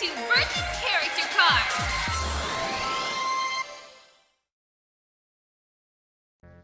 to Versus Character Cards!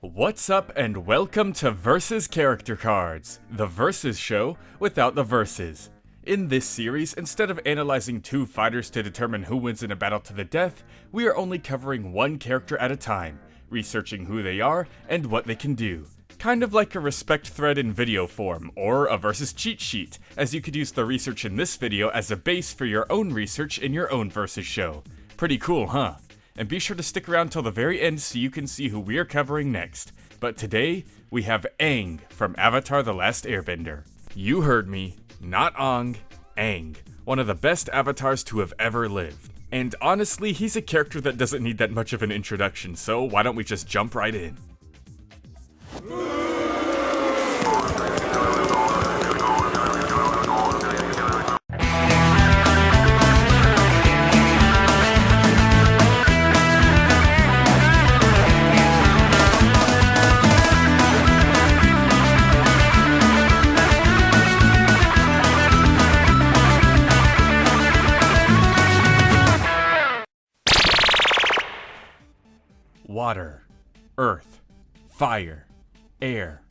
What's up and welcome to Versus Character Cards, the Versus show without the verses. In this series, instead of analyzing two fighters to determine who wins in a battle to the death, we are only covering one character at a time, researching who they are and what they can do. Kind of like a respect thread in video form, or a versus cheat sheet, as you could use the research in this video as a base for your own research in your own versus show. Pretty cool, huh? And be sure to stick around till the very end so you can see who we are covering next. But today, we have Aang from Avatar: The Last Airbender. You heard me, not Aang, Aang. One of the best avatars to have ever lived. And honestly, he's a character that doesn't need that much of an introduction, so why don't we just jump right in? Water, earth, fire, air.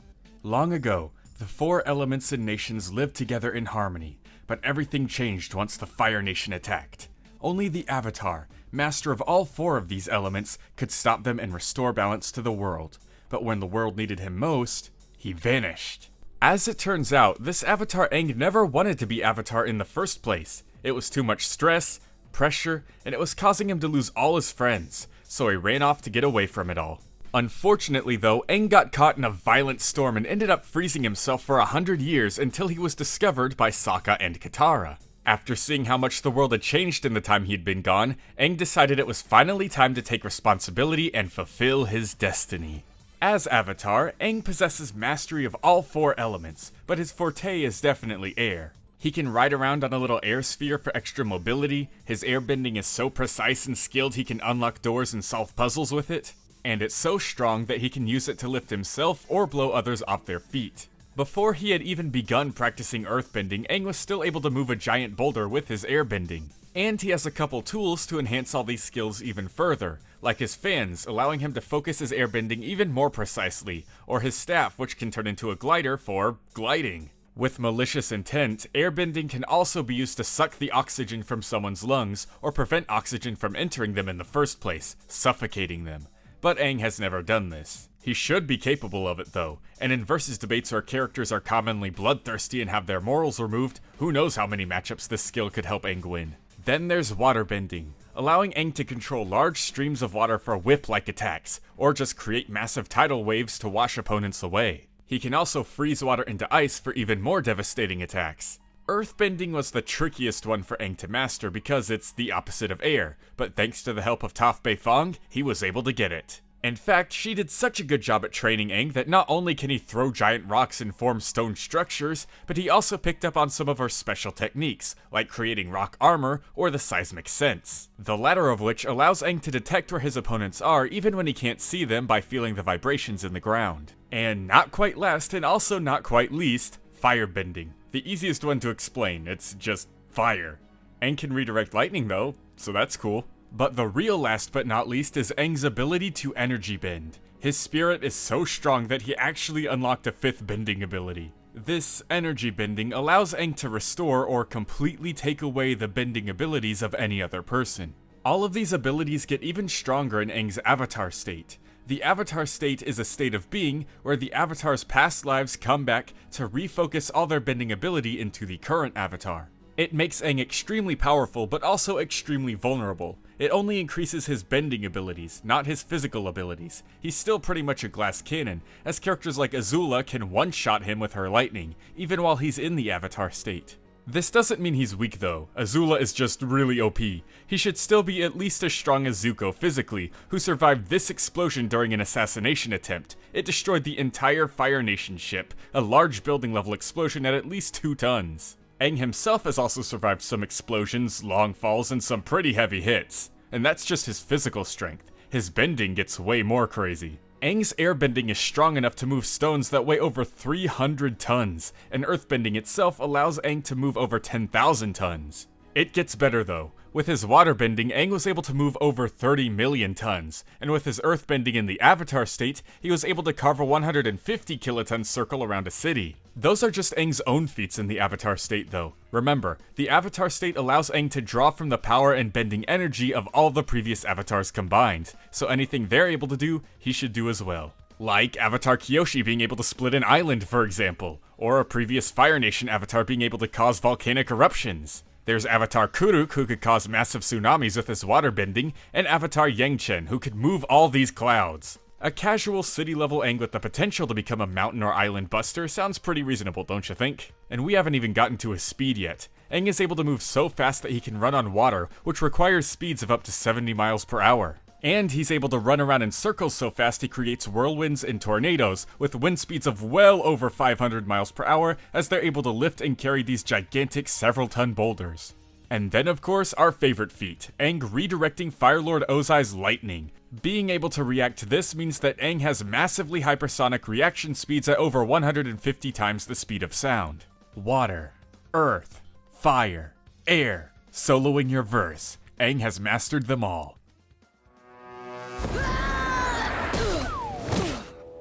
Long ago, the four elements and nations lived together in harmony, but everything changed once the Fire Nation attacked. Only the Avatar, master of all four of these elements, could stop them and restore balance to the world. But when the world needed him most, he vanished. As it turns out, this Avatar Aang never wanted to be Avatar in the first place. It was too much stress, pressure, and it was causing him to lose all his friends, so he ran off to get away from it all. Unfortunately though, Aang got caught in a violent storm and ended up freezing himself for 100 years until he was discovered by Sokka and Katara. After seeing how much the world had changed in the time he'd been gone, Aang decided it was finally time to take responsibility and fulfill his destiny. As Avatar, Aang possesses mastery of all four elements, but his forte is definitely air. He can ride around on a little air sphere for extra mobility, his airbending is so precise and skilled he can unlock doors and solve puzzles with it, and it's so strong that he can use it to lift himself or blow others off their feet. Before he had even begun practicing earthbending, Aang was still able to move a giant boulder with his airbending. And he has a couple tools to enhance all these skills even further, like his fans, allowing him to focus his airbending even more precisely, or his staff, which can turn into a glider for gliding. With malicious intent, airbending can also be used to suck the oxygen from someone's lungs, or prevent oxygen from entering them in the first place, suffocating them. But Aang has never done this. He should be capable of it though, and in versus debates where characters are commonly bloodthirsty and have their morals removed, who knows how many matchups this skill could help Aang win. Then there's waterbending, allowing Aang to control large streams of water for whip-like attacks, or just create massive tidal waves to wash opponents away. He can also freeze water into ice for even more devastating attacks. Earthbending was the trickiest one for Aang to master because it's the opposite of air, but thanks to the help of Toph Beifong, he was able to get it. In fact, she did such a good job at training Aang that not only can he throw giant rocks and form stone structures, but he also picked up on some of her special techniques, like creating rock armor or the seismic sense. The latter of which allows Aang to detect where his opponents are even when he can't see them by feeling the vibrations in the ground. And not quite last, and also not quite least, firebending. The easiest one to explain, it's just fire. Aang can redirect lightning though, so that's cool. But the real last but not least is Aang's ability to energy bend. His spirit is so strong that he actually unlocked a fifth bending ability. This energy bending allows Aang to restore or completely take away the bending abilities of any other person. All of these abilities get even stronger in Aang's avatar state. The avatar state is a state of being where the avatar's past lives come back to refocus all their bending ability into the current avatar. It makes Aang extremely powerful but also extremely vulnerable. It only increases his bending abilities, not his physical abilities. He's still pretty much a glass cannon, as characters like Azula can one-shot him with her lightning, even while he's in the avatar state. This doesn't mean he's weak though, Azula is just really OP. He should still be at least as strong as Zuko physically, who survived this explosion during an assassination attempt. It destroyed the entire Fire Nation ship, a large building level explosion at least 2 tons. Aang himself has also survived some explosions, long falls, and some pretty heavy hits. And that's just his physical strength. His bending gets way more crazy. Aang's airbending is strong enough to move stones that weigh over 300 tons, and earthbending itself allows Aang to move over 10,000 tons. It gets better though. With his waterbending, Aang was able to move over 30 million tons, and with his earthbending in the Avatar state, he was able to carve a 150 kiloton circle around a city. Those are just Aang's own feats in the Avatar state though. Remember, the Avatar state allows Aang to draw from the power and bending energy of all the previous Avatars combined, so anything they're able to do, he should do as well. Like Avatar Kyoshi being able to split an island, for example, or a previous Fire Nation Avatar being able to cause volcanic eruptions. There's Avatar Kuruk, who could cause massive tsunamis with his waterbending, and Avatar Yangchen, who could move all these clouds. A casual city-level Aang with the potential to become a mountain or island buster sounds pretty reasonable, don't you think? And we haven't even gotten to his speed yet. Aang is able to move so fast that he can run on water, which requires speeds of up to 70 miles per hour. And he's able to run around in circles so fast he creates whirlwinds and tornadoes, with wind speeds of well over 500 miles per hour as they're able to lift and carry these gigantic several-ton boulders. And then of course, our favorite feat, Aang redirecting Fire Lord Ozai's lightning. Being able to react to this means that Aang has massively hypersonic reaction speeds at over 150 times the speed of sound. Water, earth, fire, air, soloing your verse, Aang has mastered them all.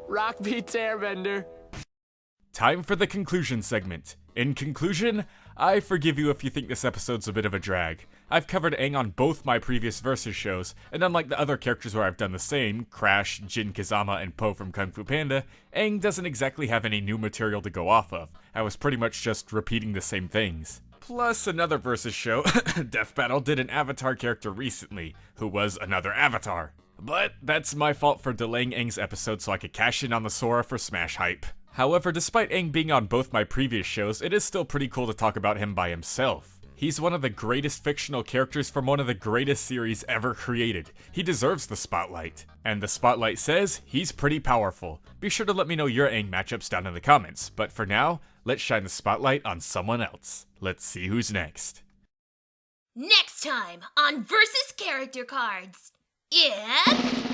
Rock beats Airbender. Time for the conclusion segment. In conclusion, I forgive you if you think this episode's a bit of a drag. I've covered Aang on both my previous Versus shows, and unlike the other characters where I've done the same, Crash, Jin Kazama, and Po from Kung Fu Panda, Aang doesn't exactly have any new material to go off of. I was pretty much just repeating the same things. Plus, another Versus show, Death Battle, did an Avatar character recently, who was another Avatar. But that's my fault for delaying Aang's episode so I could cash in on the Sora for Smash hype. However, despite Aang being on both my previous shows, it is still pretty cool to talk about him by himself. He's one of the greatest fictional characters from one of the greatest series ever created. He deserves the spotlight. And the spotlight says he's pretty powerful. Be sure to let me know your Aang matchups down in the comments, but for now, let's shine the spotlight on someone else. Let's see who's next. Next time on Versus Character Cards, it's